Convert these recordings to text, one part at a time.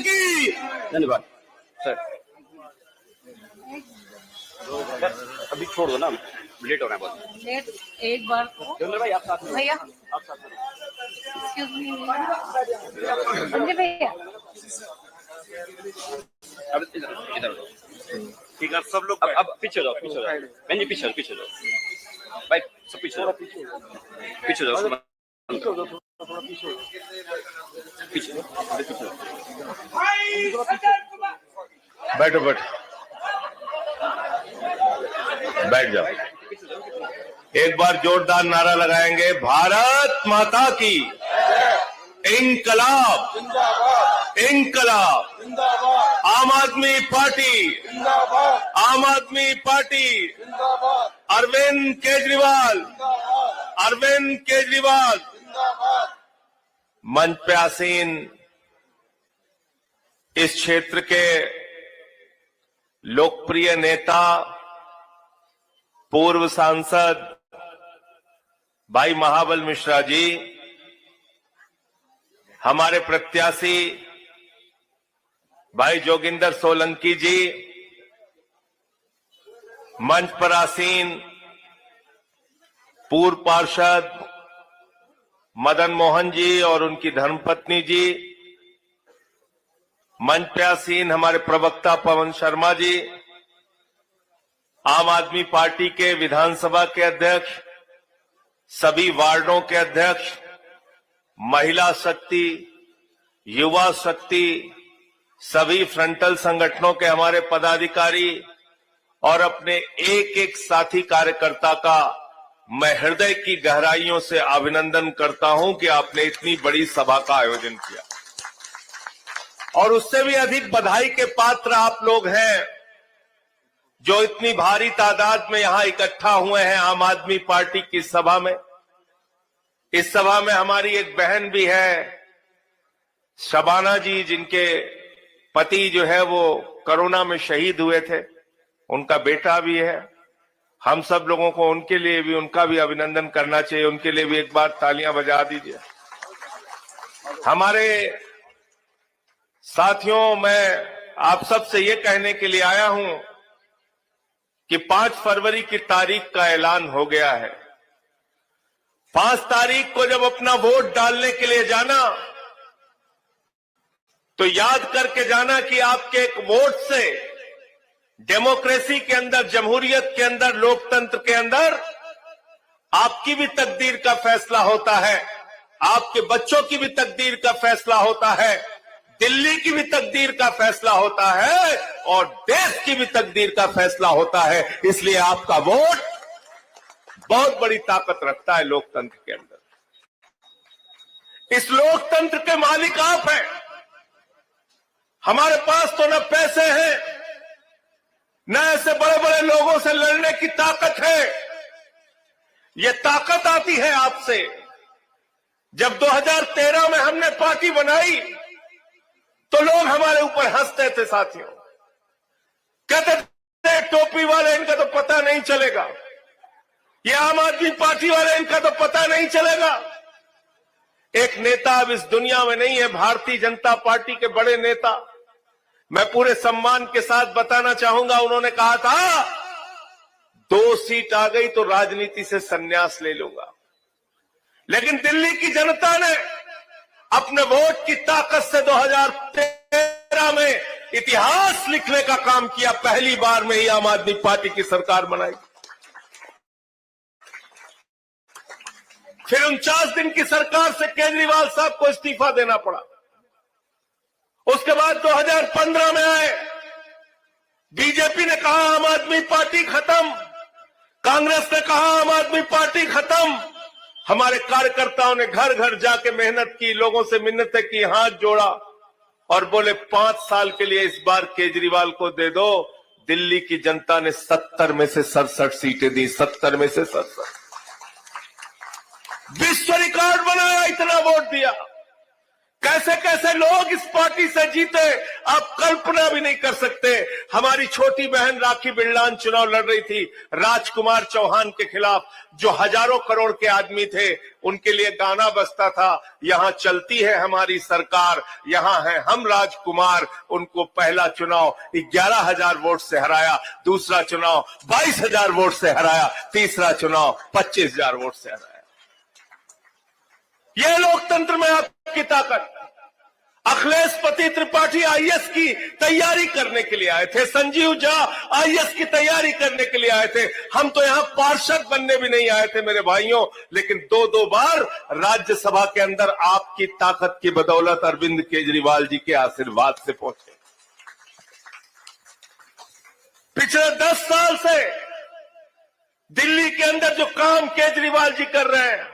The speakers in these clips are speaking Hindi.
की। धन्यवाद सर। अभी छोड़ दो ना, लेट हो रहा है बहुत। लेट एक बार तो भाई आप साथ में, भैया आप साथ में। एक्सक्यूज मी संजय भैया। अब इधर ठीक है सब लोग। अब पीछे जाओ, पीछे जाओ बहन जी, पीछे जाओ भाई, सब पीछे जाओ, पीछे जाओ, थोड़ा पीछे बैठो बैठो, बैठ जाओ। एक बार जोरदार नारा लगाएंगे, भारत माता की इनकलाब, इनकलाब, आम आदमी पार्टी, आम आदमी पार्टी, अरविंद केजरीवाल, अरविंद केजरीवाल। मंच पे आसीन इस क्षेत्र के लोकप्रिय नेता, पूर्व सांसद भाई महाबल मिश्रा जी, हमारे प्रत्याशी भाई जोगिंदर सोलंकी जी, मंच पर आसीन पूर्व पार्षद मदन मोहन जी और उनकी धर्मपत्नी जी, मंच पर आसीन हमारे प्रवक्ता पवन शर्मा जी, आम आदमी पार्टी के विधानसभा के अध्यक्ष, सभी वार्डों के अध्यक्ष, महिला शक्ति, युवा शक्ति, सभी फ्रंटल संगठनों के हमारे पदाधिकारी और अपने एक एक साथी कार्यकर्ता का मैं हृदय की गहराइयों से अभिनंदन करता हूं कि आपने इतनी बड़ी सभा का आयोजन किया। और उससे भी अधिक बधाई के पात्र आप लोग हैं जो इतनी भारी तादाद में यहां इकट्ठा हुए हैं आम आदमी पार्टी की सभा में। इस सभा में हमारी एक बहन भी है, शबाना जी, जिनके पति जो है वो कोरोना में शहीद हुए थे, उनका बेटा भी है। हम सब लोगों को उनके लिए भी, उनका भी अभिनंदन करना चाहिए। उनके लिए भी एक बार तालियां बजा दीजिए। हमारे साथियों, मैं आप सबसे ये कहने के लिए आया हूं कि 5 फरवरी की तारीख का ऐलान हो गया है। 5 तारीख को जब अपना वोट डालने के लिए जाना तो याद करके जाना कि आपके एक वोट से डेमोक्रेसी के अंदर, जमहूरियत के अंदर, लोकतंत्र के अंदर आपकी भी तकदीर का फैसला होता है, आपके बच्चों की भी तकदीर का फैसला होता है, दिल्ली की भी तकदीर का फैसला होता है और देश की भी तकदीर का फैसला होता है। इसलिए आपका वोट बहुत बड़ी ताकत रखता है लोकतंत्र के अंदर। इस लोकतंत्र के मालिक आप हैं। हमारे पास तो न पैसे हैं, न ऐसे बड़े बड़े लोगों से लड़ने की ताकत है। ये ताकत आती है आपसे। जब 2013 में हमने पार्टी बनाई तो लोग हमारे ऊपर हंसते थे साथियों, कहते थे टोपी वाले, इनका तो पता नहीं चलेगा, ये आम आदमी पार्टी वाले, इनका तो पता नहीं चलेगा। एक नेता अब इस दुनिया में नहीं है, भारतीय जनता पार्टी के बड़े नेता, मैं पूरे सम्मान के साथ बताना चाहूंगा, उन्होंने कहा था 2 सीट आ गई तो राजनीति से संन्यास ले लूंगा। लेकिन दिल्ली की जनता ने अपने वोट की ताकत से 2013 में इतिहास लिखने का काम किया। पहली बार में ही आम आदमी पार्टी की सरकार बनाई। फिर 49 दिन की सरकार से केजरीवाल साहब को इस्तीफा देना पड़ा। उसके बाद 2015 में आए, बीजेपी ने कहा आम आदमी पार्टी खत्म, कांग्रेस ने कहा आम आदमी पार्टी खत्म। हमारे कार्यकर्ताओं ने घर घर जाके मेहनत की, लोगों से मिन्नतें की, हाथ जोड़ा और बोले 5 साल के लिए इस बार केजरीवाल को दे दो। दिल्ली की जनता ने 70 में से 67 सीटें दी, 70 में से 67। विश्व रिकॉर्ड बनाया, इतना वोट दिया। कैसे कैसे लोग इस पार्टी से जीते आप कल्पना भी नहीं कर सकते। हमारी छोटी बहन राखी बिरलान चुनाव लड़ रही थी राजकुमार चौहान के खिलाफ, जो हजारों करोड़ के आदमी थे, उनके लिए गाना बजता था, यहां चलती है हमारी सरकार, यहां है हम राजकुमार। उनको पहला चुनाव 11,000 वोट से हराया, दूसरा चुनाव 22,000 वोट से हराया, तीसरा चुनाव 25,000 वोट से हराया। यह लोकतंत्र में आपकी ताकत। अखिलेश पति त्रिपाठी आईएएस की तैयारी करने के लिए आए थे, संजीव झा आईएएस की तैयारी करने के लिए आए थे। हम तो यहां पार्षद बनने भी नहीं आए थे मेरे भाइयों, लेकिन दो बार राज्यसभा के अंदर आपकी ताकत की बदौलत अरविंद केजरीवाल जी के आशीर्वाद से पहुंचे। पिछले 10 साल से दिल्ली के अंदर जो काम केजरीवाल जी कर रहे हैं,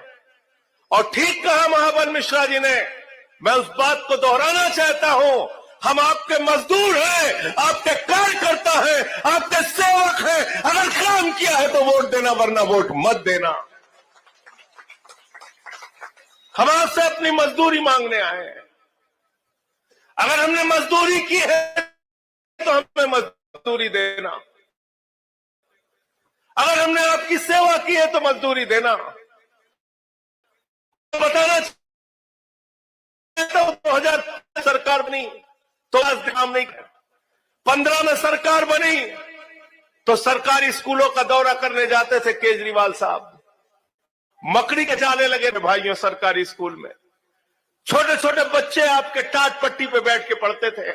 और ठीक कहा महाबल मिश्रा जी ने, मैं उस बात को दोहराना चाहता हूं, हम आपके मजदूर हैं, आपके कार्यकर्ता हैं, आपके सेवक हैं। अगर काम किया है तो वोट देना, वरना वोट मत देना। हम आपसे अपनी मजदूरी मांगने आए हैं। अगर हमने मजदूरी की है तो हमें मजदूरी देना, अगर हमने आपकी सेवा की है तो मजदूरी देना। बताना चाहता हूं 2000 सरकार बनी तो आज काम नहीं कर, 15 में सरकार बनी तो सरकारी स्कूलों का दौरा करने जाते थे केजरीवाल साहब, मकड़ी के जाने लगे भाइयों सरकारी स्कूल में। छोटे छोटे बच्चे आपके टाट पट्टी पे बैठ के पढ़ते थे,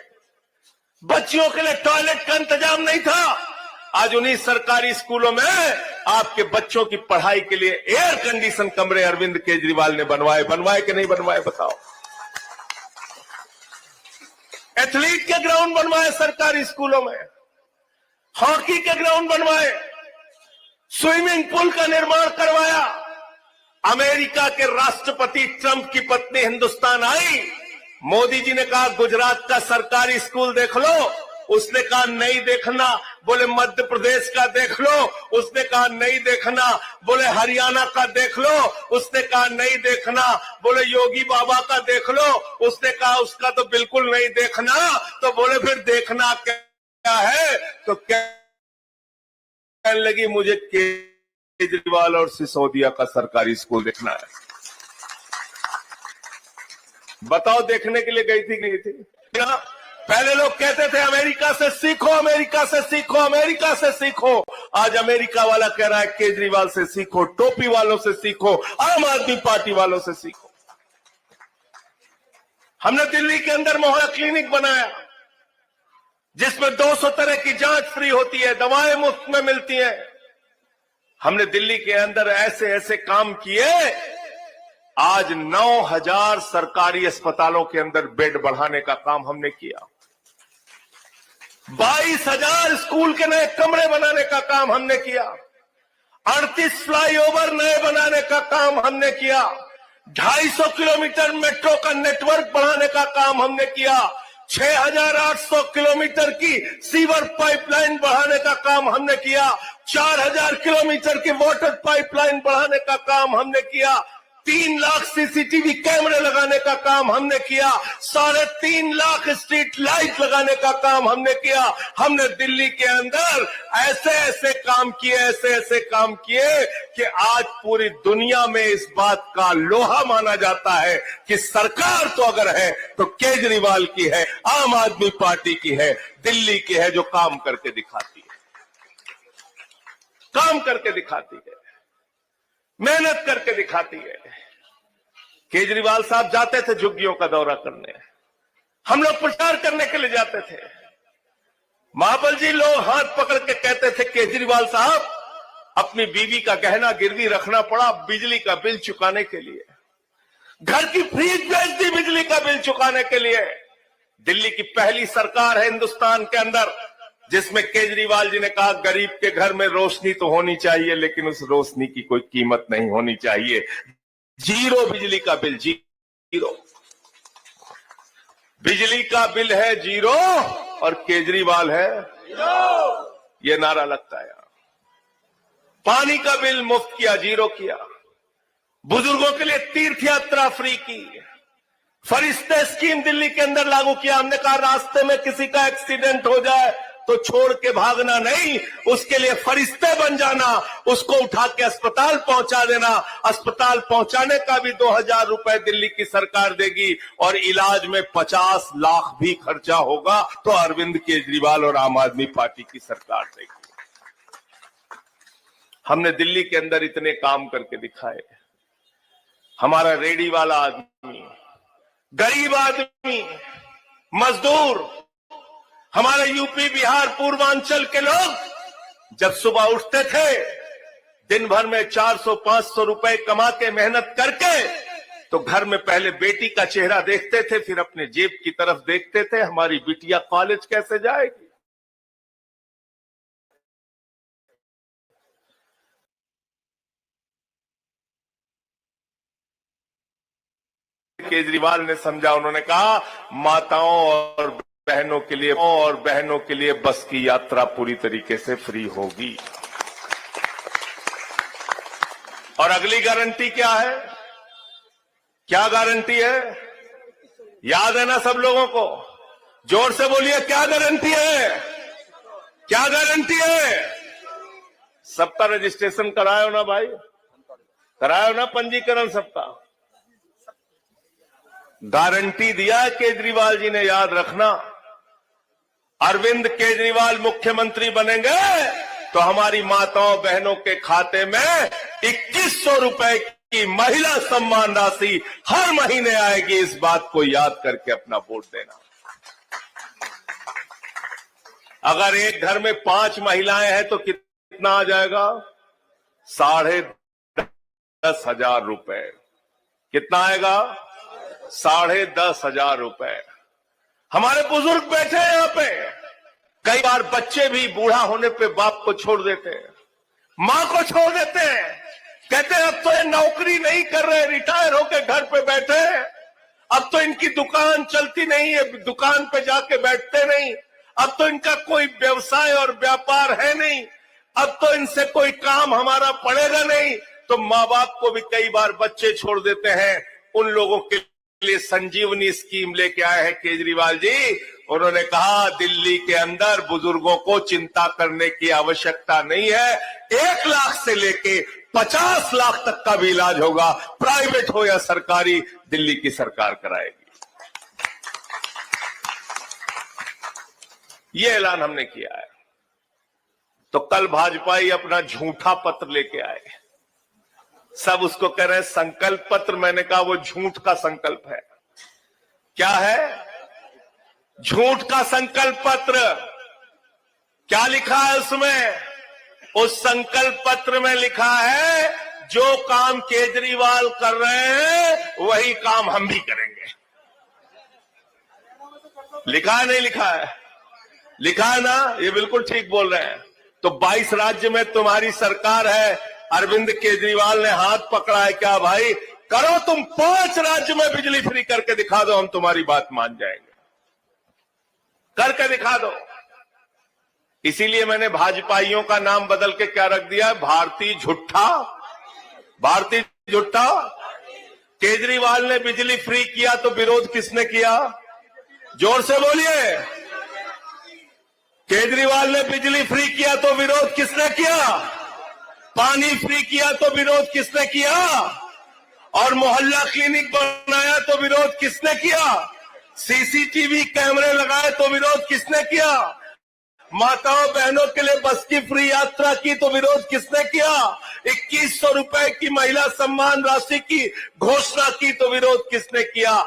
बच्चियों के लिए टॉयलेट का इंतजाम नहीं था। आज उन्हीं सरकारी स्कूलों में आपके बच्चों की पढ़ाई के लिए एयर कंडीशन कमरे अरविंद केजरीवाल ने बनवाए कि नहीं बनवाए बताओ। एथलीट के ग्राउंड बनवाए सरकारी स्कूलों में, हॉकी के ग्राउंड बनवाए, स्विमिंग पूल का निर्माण करवाया। अमेरिका के राष्ट्रपति ट्रंप की पत्नी हिंदुस्तान आई, मोदी जी ने कहा गुजरात का सरकारी स्कूल देख लो, उसने कहा नहीं देखना। बोले मध्य प्रदेश का देख लो, उसने कहा नहीं देखना। बोले हरियाणा का देख लो, उसने कहा नहीं देखना। बोले योगी बाबा का देख लो, उसने कहा उसका तो बिल्कुल नहीं देखना। तो बोले फिर देखना क्या है? तो कहने लगी मुझे केजरीवाल और सिसोदिया का सरकारी स्कूल देखना है। बताओ देखने के लिए गई थी नहीं थी? पहले लोग कहते थे अमेरिका से सीखो, अमेरिका से सीखो, अमेरिका से सीखो। आज अमेरिका वाला कह रहा है केजरीवाल से सीखो, टोपी वालों से सीखो, आम आदमी पार्टी वालों से सीखो। हमने दिल्ली के अंदर मोहल्ला क्लिनिक बनाया जिसमें 200 तरह की जांच फ्री होती है, दवाएं मुफ्त में मिलती हैं। हमने दिल्ली के अंदर ऐसे ऐसे काम किए, आज 9,000 सरकारी अस्पतालों के अंदर बेड बढ़ाने का काम हमने किया। 22,000 स्कूल के नए कमरे बनाने का काम हमने किया। 38 फ्लाईओवर नए बनाने का काम हमने किया। 250 किलोमीटर मेट्रो का नेटवर्क बढ़ाने का काम हमने किया। 6,800 किलोमीटर की सीवर पाइपलाइन बढ़ाने का काम हमने किया। 4,000 किलोमीटर की वाटर पाइपलाइन बढ़ाने का काम हमने किया। 3 लाख सीसीटीवी कैमरे लगाने का काम हमने किया। 3.5 लाख स्ट्रीट लाइट लगाने का काम हमने किया। हमने दिल्ली के अंदर ऐसे ऐसे काम किए, ऐसे ऐसे काम किए कि आज पूरी दुनिया में इस बात का लोहा माना जाता है कि सरकार तो अगर है तो केजरीवाल की है, आम आदमी पार्टी की है, दिल्ली की है, जो काम करके दिखाती है, काम करके दिखाती है, मेहनत करके दिखाती है। केजरीवाल साहब जाते थे झुग्गियों का दौरा करने, हम लोग प्रचार करने के लिए जाते थे। महाबल जी लोग हाथ पकड़ के कहते थे केजरीवाल साहब अपनी बीवी का गहना गिरवी रखना पड़ा बिजली का बिल चुकाने के लिए, घर की फ्रीज बेच दी बिजली का बिल चुकाने के लिए। दिल्ली की पहली सरकार है हिंदुस्तान के अंदर जिसमें केजरीवाल जी ने कहा गरीब के घर में रोशनी तो होनी चाहिए लेकिन उस रोशनी की कोई कीमत नहीं होनी चाहिए। 0 बिजली का बिल, 0 बिजली का बिल है 0 और केजरीवाल है 0। ये नारा लगता है। पानी का बिल मुफ्त किया, 0 किया। बुजुर्गों के लिए तीर्थ यात्रा फ्री की, फरिश्ते स्कीम दिल्ली के अंदर लागू किया। हमने कहा रास्ते में किसी का एक्सीडेंट हो जाए तो छोड़ के भागना नहीं, उसके लिए फरिश्ते बन जाना, उसको उठा के अस्पताल पहुंचा देना। अस्पताल पहुंचाने का भी 2000 रुपए दिल्ली की सरकार देगी और इलाज में 50 लाख भी खर्चा होगा तो अरविंद केजरीवाल और आम आदमी पार्टी की सरकार देगी। हमने दिल्ली के अंदर इतने काम करके दिखाए। हमारा रेडी वाला आदमी, गरीब आदमी, मजदूर, हमारे यूपी बिहार पूर्वांचल के लोग जब सुबह उठते थे, दिन भर में 400-500 रुपए कमा के मेहनत करके, तो घर में पहले बेटी का चेहरा देखते थे, फिर अपने जेब की तरफ देखते थे, हमारी बिटिया कॉलेज कैसे जाएगी। केजरीवाल ने समझा, उन्होंने कहा माताओं और बहनों के लिए बस की यात्रा पूरी तरीके से फ्री होगी। और अगली गारंटी क्या है? क्या गारंटी है? याद है ना सब लोगों को? जोर से बोलिए, क्या गारंटी है? क्या गारंटी है? सबका रजिस्ट्रेशन करायो ना भाई, करायो ना पंजीकरण सबका। गारंटी दिया केजरीवाल जी ने, याद रखना। अरविंद केजरीवाल मुख्यमंत्री बनेंगे तो हमारी माताओं बहनों के खाते में 2100 रुपए की महिला सम्मान राशि हर महीने आएगी। इस बात को याद करके अपना वोट देना। अगर एक घर में 5 महिलाएं हैं तो कितना आ जाएगा? 10,500 रुपए। कितना आएगा? 10,500 रुपए। हमारे बुजुर्ग बैठे हैं यहां पे। कई बार बच्चे भी बूढ़ा होने पे बाप को छोड़ देते हैं, मां को छोड़ देते हैं, कहते हैं अब तो ये नौकरी नहीं कर रहे, रिटायर होके घर पे बैठे हैं, अब तो इनकी दुकान चलती नहीं है, दुकान पे जाके बैठते नहीं, अब तो इनका कोई व्यवसाय और व्यापार है नहीं, अब तो इनसे कोई काम हमारा पड़ेगा नहीं। तो माँ बाप को भी कई बार बच्चे छोड़ देते हैं। उन लोगों के लिए संजीवनी स्कीम लेके आए हैं केजरीवाल जी। उन्होंने कहा दिल्ली के अंदर बुजुर्गों को चिंता करने की आवश्यकता नहीं है, 1 लाख से लेके 50 लाख तक का भी इलाज होगा, प्राइवेट हो या सरकारी, दिल्ली की सरकार कराएगी। ये ऐलान हमने किया है। तो कल भाजपाई अपना झूठा पत्र लेके आए, सब उसको कह रहे हैं संकल्प पत्र। मैंने कहा वो झूठ का संकल्प है। क्या है? झूठ का संकल्प पत्र। क्या लिखा है उसमें? उस संकल्प पत्र में लिखा है जो काम केजरीवाल कर रहे हैं वही काम हम भी करेंगे। लिखा है नहीं लिखा है? लिखा है ना? ये बिल्कुल ठीक बोल रहे हैं। तो 22 राज्य में तुम्हारी सरकार है, अरविंद केजरीवाल ने हाथ पकड़ा है। क्या भाई करो, तुम 5 राज्य में बिजली फ्री करके दिखा दो, हम तुम्हारी बात मान जाएंगे। करके दिखा दो। इसीलिए मैंने भाजपाइयों का नाम बदल के क्या रख दिया? भारतीय झुट्ठा। भारतीय झुट्ठा। केजरीवाल ने बिजली फ्री किया तो विरोध किसने किया? जोर से बोलिए। केजरीवाल ने बिजली फ्री किया तो विरोध किसने किया? पानी फ्री किया तो विरोध किसने किया? और मोहल्ला क्लिनिक बनाया तो विरोध किसने किया? सीसीटीवी कैमरे लगाए तो विरोध किसने किया? माताओं बहनों के लिए बस की फ्री यात्रा की तो विरोध किसने किया? 2100 रुपए की महिला सम्मान राशि की घोषणा की तो विरोध किसने किया?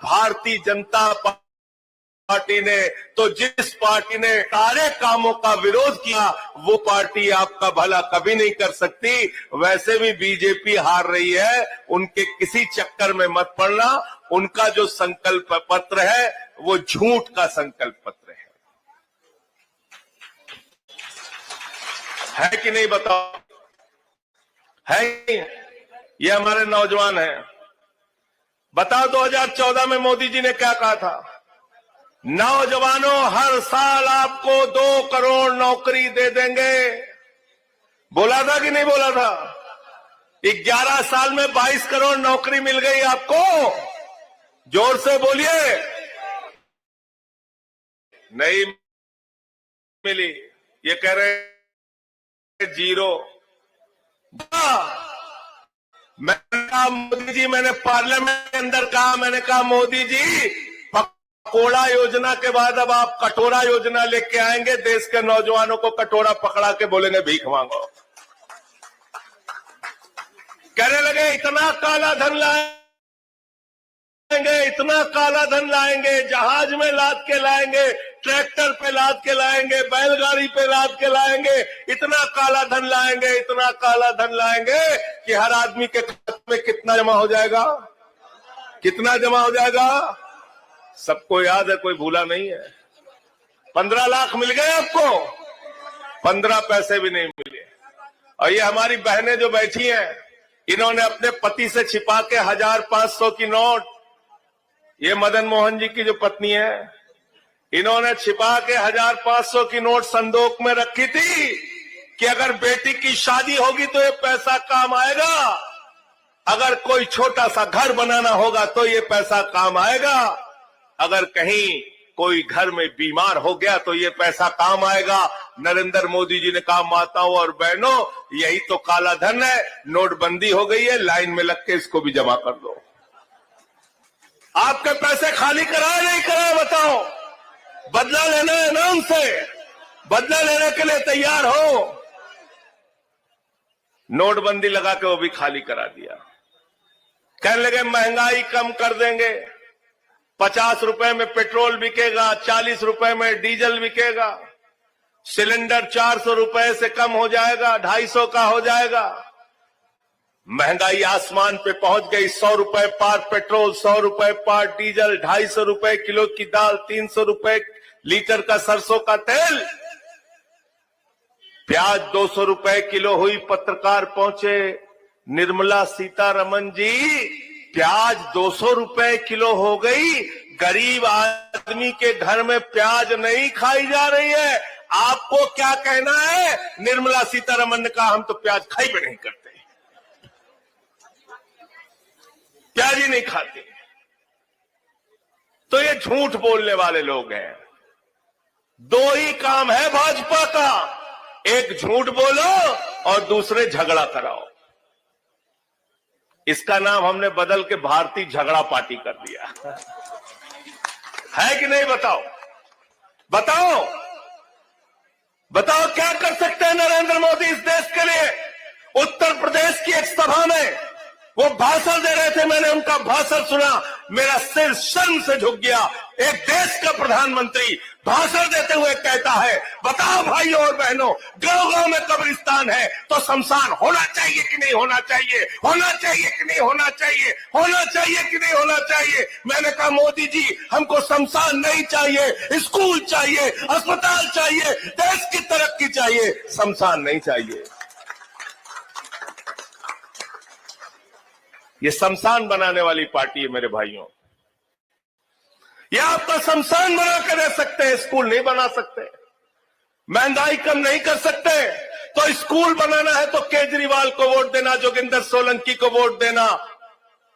भारतीय जनता पार्टी ने। तो जिस पार्टी ने सारे कामों का विरोध किया वो पार्टी आपका भला कभी नहीं कर सकती। वैसे भी बीजेपी हार रही है, उनके किसी चक्कर में मत पड़ना। उनका जो संकल्प पत्र है वो झूठ का संकल्प पत्र है कि नहीं बताओ? है? ये हमारे नौजवान हैं। बताओ 2014 में मोदी जी ने क्या कहा था? नौजवानों हर साल आपको 2 करोड़ नौकरी दे देंगे। बोला था कि नहीं बोला था? 11 साल में 22 करोड़ नौकरी मिल गई आपको। जोर से बोलिए। नहीं मिली, ये कह रहे जीरो। मैंने कहा मोदी जी, मैंने पार्लियामेंट के अंदर कहा, मैंने कहा मोदी जी, पकोड़ा योजना के बाद अब आप कटोरा योजना लेके आएंगे, देश के नौजवानों को कटोरा पकड़ा के बोलेंगे भीख मांगो। कहने लगे इतना काला धन लाएंगे, इतना काला धन लाएंगे, जहाज में लाद के लाएंगे, ट्रैक्टर पे लाद के लाएंगे, बैलगाड़ी पे लाद के लाएंगे, इतना काला धन लाएंगे, इतना काला धन लाएंगे कि हर आदमी के खाते में कितना जमा हो जाएगा, कितना जमा हो जाएगा, सबको याद है, कोई भूला नहीं है। 15 लाख मिल गए आपको, 15 पैसे भी नहीं मिले। और ये हमारी बहनें जो बैठी हैं, इन्होंने अपने पति से छिपा के 1500 की नोट, ये मदन मोहन जी की जो पत्नी है, इन्होंने छिपा के 1500 की नोट संदूक में रखी थी कि अगर बेटी की शादी होगी तो ये पैसा काम आएगा, अगर कोई छोटा सा घर बनाना होगा तो ये पैसा काम आएगा, अगर कहीं कोई घर में बीमार हो गया तो ये पैसा काम आएगा। नरेंद्र मोदी जी ने कहा माताओं और बहनों, यही तो काला धन है, नोटबंदी हो गई है, लाइन में लग के इसको भी जमा कर दो। आपके पैसे खाली कराए नहीं कराए बताओ? बदला लेना है ना उनसे, बदला लेने के लिए तैयार हो? नोटबंदी लगा के वो भी खाली करा दिया। कहने लगे महंगाई कम कर देंगे, 50 रुपए में पेट्रोल बिकेगा, 40 रुपए में डीजल बिकेगा, सिलेंडर 400 रुपए से कम हो जाएगा, 250 का हो जाएगा। महंगाई आसमान पे पहुंच गई, 100 रुपए पार पेट्रोल, 100 रुपए पार डीजल, 250 रुपए किलो की दाल, 300 रुपए लीटर का सरसों का तेल, प्याज 200 रुपए किलो हुई। पत्रकार पहुंचे, निर्मला सीतारमण जी, प्याज 200 रुपए किलो हो गई, गरीब आदमी के घर में प्याज नहीं खाई जा रही है, आपको क्या कहना है? निर्मला सीतारमण ने कहा हम तो प्याज खाई भी नहीं करते, प्याज ही नहीं खाते। तो ये झूठ बोलने वाले लोग हैं। दो ही काम है भाजपा का, एक झूठ बोलो और दूसरे झगड़ा कराओ। इसका नाम हमने बदल के भारतीय झगड़ा पार्टी कर दिया है कि नहीं? बताओ बताओ बताओ, क्या कर सकते हैं नरेंद्र मोदी इस देश के लिए? उत्तर प्रदेश की एक सभा में वो भाषण दे रहे थे, मैंने उनका भाषण सुना, मेरा सिर शर्म से झुक गया। एक देश का प्रधानमंत्री भाषण देते हुए कहता है, बताओ भाइयों और बहनों, गांव गांव में कब्रिस्तान है तो शमशान होना चाहिए कि नहीं होना चाहिए, होना चाहिए कि नहीं होना चाहिए, होना चाहिए कि नहीं होना चाहिए? मैंने कहा मोदी जी, हमको शमशान नहीं चाहिए, स्कूल चाहिए, अस्पताल चाहिए, देश की तरक्की चाहिए, शमशान नहीं चाहिए। ये शमशान बनाने वाली पार्टी है मेरे भाइयों। ये आपका शमशान बना कर रह सकते हैं, स्कूल नहीं बना सकते। महंगाई कम नहीं कर सकते तो स्कूल बनाना है तो केजरीवाल को वोट देना, जोगिंदर सोलंकी को वोट देना।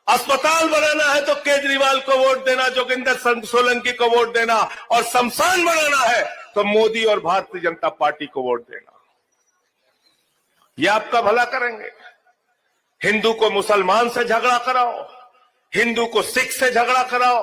अस्पताल बनाना है तो केजरीवाल को वोट देना, जोगिंदर सोलंकी को वोट देना। और शमशान बनाना है तो मोदी और भारतीय जनता पार्टी को वोट देना। ये आपका भला करेंगे। हिंदू को मुसलमान से झगड़ा कराओ, हिंदू को सिख से झगड़ा कराओ,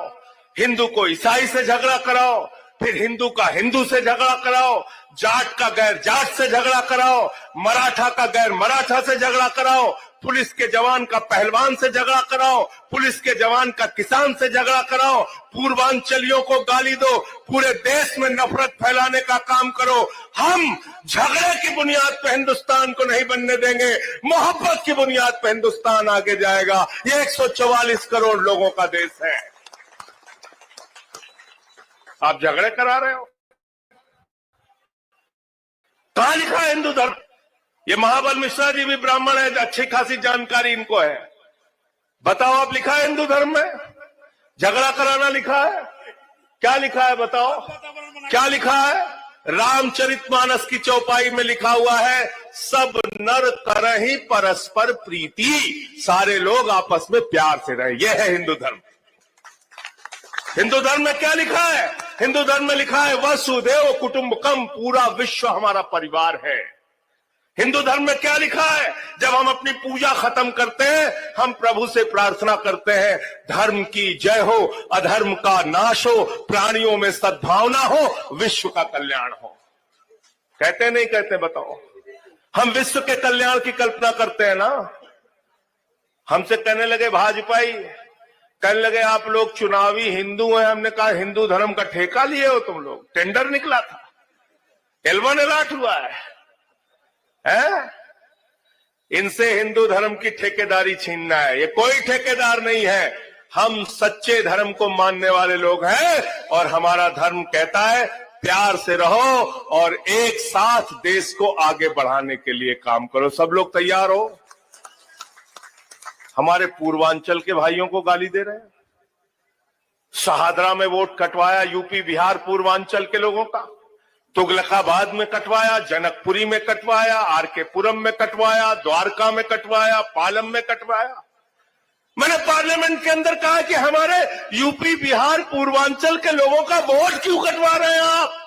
हिंदू को ईसाई से झगड़ा कराओ, फिर हिंदू का हिंदू से झगड़ा कराओ, जाट का गैर जाट से झगड़ा कराओ, मराठा का गैर मराठा से झगड़ा कराओ, पुलिस के जवान का पहलवान से झगड़ा कराओ, पुलिस के जवान का किसान से झगड़ा कराओ, पूर्वांचलियों को गाली दो, पूरे देश में नफरत फैलाने का काम करो। हम झगड़े की बुनियाद पर हिंदुस्तान को नहीं बनने देंगे, मोहब्बत की बुनियाद पर हिंदुस्तान आगे जाएगा। ये 144 करोड़ लोगों का देश है। आप झगड़े करा रहे हो। कहां लिखा है हिंदू धर्म? ये महाबल मिश्रा जी भी ब्राह्मण है, अच्छी खासी जानकारी इनको है। बताओ, आप लिखा है हिंदू धर्म में झगड़ा कराना लिखा है? क्या लिखा है बताओ, क्या लिखा है? रामचरितमानस की चौपाई में लिखा हुआ है, सब नर करहि परस्पर प्रीति, सारे लोग आपस में प्यार से रहे। यह है हिंदू धर्म। हिंदू धर्म में क्या लिखा है? हिंदू धर्म में लिखा है वसुदेव कुटुंबकम, पूरा विश्व हमारा परिवार है। हिंदू धर्म में क्या लिखा है? जब हम अपनी पूजा खत्म करते हैं, हम प्रभु से प्रार्थना करते हैं, धर्म की जय हो, अधर्म का नाश हो, प्राणियों में सद्भावना हो, विश्व का कल्याण हो। कहते नहीं कहते? बताओ। हम विश्व के कल्याण की कल्पना करते हैं ना। हमसे कहने लगे भाजपाई, कहने लगे आप लोग चुनावी हिंदू हैं। हमने कहा हिंदू धर्म का ठेका लिए हो तुम लोग? टेंडर निकला था, एलवन अलर्ट हुआ है? इनसे हिंदू धर्म की ठेकेदारी छीनना है। ये कोई ठेकेदार नहीं है, हम सच्चे धर्म को मानने वाले लोग हैं और हमारा धर्म कहता है प्यार से रहो और एक साथ देश को आगे बढ़ाने के लिए काम करो। सब लोग तैयार हो? हमारे पूर्वांचल के भाइयों को गाली दे रहे हैं। शहादरा में वोट कटवाया यूपी बिहार पूर्वांचल के लोगों का, तुगलकाबाद में कटवाया, जनकपुरी में कटवाया, आरके पुरम में कटवाया, द्वारका में कटवाया, पालम में कटवाया। मैंने पार्लियामेंट के अंदर कहा कि हमारे यूपी बिहार पूर्वांचल के लोगों का वोट क्यों कटवा रहे हैं आप?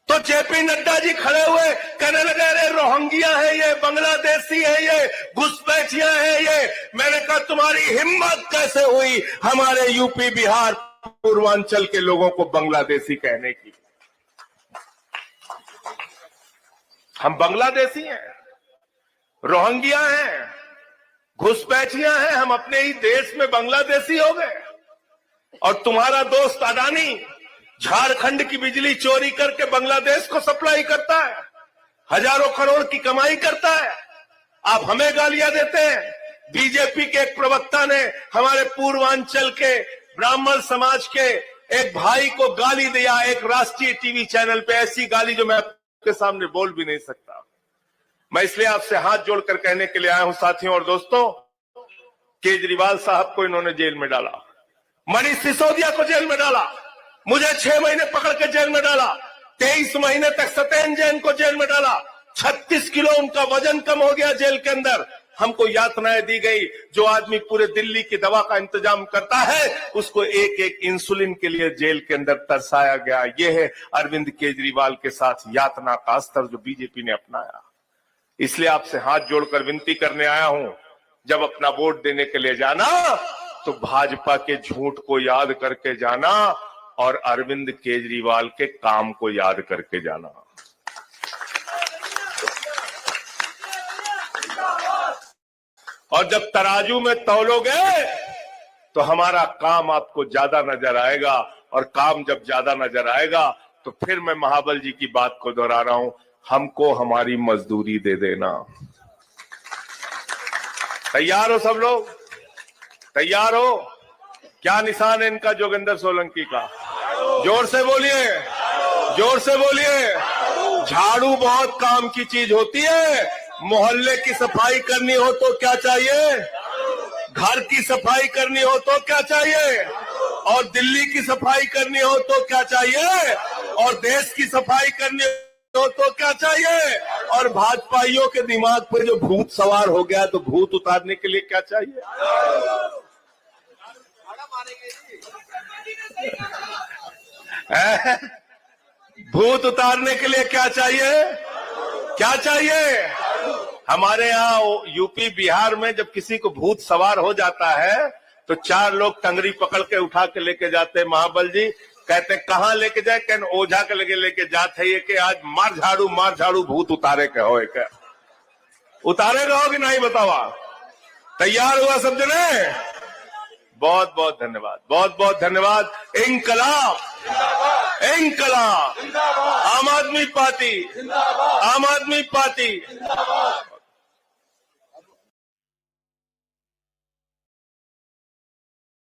तो जेपी नड्डा जी खड़े हुए कहने लगे अरे रोहिंग्या है ये, बांग्लादेशी है ये, घुसपैठिया है ये। मैंने कहा तुम्हारी हिम्मत कैसे हुई हमारे यूपी बिहार पूर्वांचल के लोगों को बांग्लादेशी कहने की? हम बांग्लादेशी हैं, रोहिंग्या हैं, घुसपैठिया हैं, हम अपने ही देश में बांग्लादेशी हो गए। और तुम्हारा दोस्त अडानी झारखंड की बिजली चोरी करके बांग्लादेश को सप्लाई करता है, हजारों करोड़ की कमाई करता है। आप हमें गालियां देते हैं। बीजेपी के एक प्रवक्ता ने हमारे पूर्वांचल के ब्राह्मण समाज के एक भाई को गाली दिया एक राष्ट्रीय टीवी चैनल पे, ऐसी गाली जो मैं आपके सामने बोल भी नहीं सकता। मैं इसलिए आपसे हाथ जोड़कर कहने के लिए आया हूं साथियों और दोस्तों, केजरीवाल साहब को इन्होंने जेल में डाला, मनीष सिसोदिया को जेल में डाला, मुझे 6 महीने पकड़ के जेल में डाला, 23 महीने तक सत्येंद्र जैन को जेल में डाला, 36 किलो उनका वजन कम हो गया जेल के अंदर। हमको यातनाएं दी गई। जो आदमी पूरे दिल्ली की दवा का इंतजाम करता है उसको एक एक इंसुलिन के लिए जेल के अंदर तरसाया गया। यह है अरविंद केजरीवाल के साथ यातना का स्तर जो बीजेपी ने अपनाया। इसलिए आपसे हाथ जोड़कर विनती करने आया हूं, जब अपना वोट देने के लिए जाना तो भाजपा के झूठ को याद करके जाना और अरविंद केजरीवाल के काम को याद करके जाना। और जब तराजू में तौलोगे तो हमारा काम आपको ज्यादा नजर आएगा, और काम जब ज्यादा नजर आएगा तो फिर मैं महाबल जी की बात को दोहरा रहा हूं, हमको हमारी मजदूरी दे देना। तैयार हो सब लोग? तैयार हो? क्या निशान है इनका जोगिंदर सोलंकी का? जोर से बोलिए, जोर से बोलिए। झाड़ू बहुत काम की चीज होती है। मोहल्ले की सफाई करनी हो तो क्या चाहिए? घर की सफाई करनी हो तो क्या चाहिए? और दिल्ली की सफाई करनी हो तो क्या चाहिए? और देश की सफाई करनी हो तो क्या चाहिए? और भाजपाइयों के दिमाग पर जो भूत सवार हो गया तो भूत उतारने के लिए क्या चाहिए? भूत उतारने के लिए क्या चाहिए? क्या चाहिए? हमारे यहाँ यूपी बिहार में जब किसी को भूत सवार हो जाता है तो 4 लोग टंगरी पकड़ के उठा के लेके जाते हैं महाबल जी। कहते कहां लेके जाए? कहते ओझा के लेके जाते ये कि आज मार झाड़ू भूत उतारे के हो। क्या उतारेगा हो कि नहीं बतावा? तैयार हुआ सब जने? बहुत बहुत धन्यवाद, बहुत बहुत धन्यवाद। इंकलाब, इंकलाब, आम आदमी पार्टी, आम आदमी पार्टी।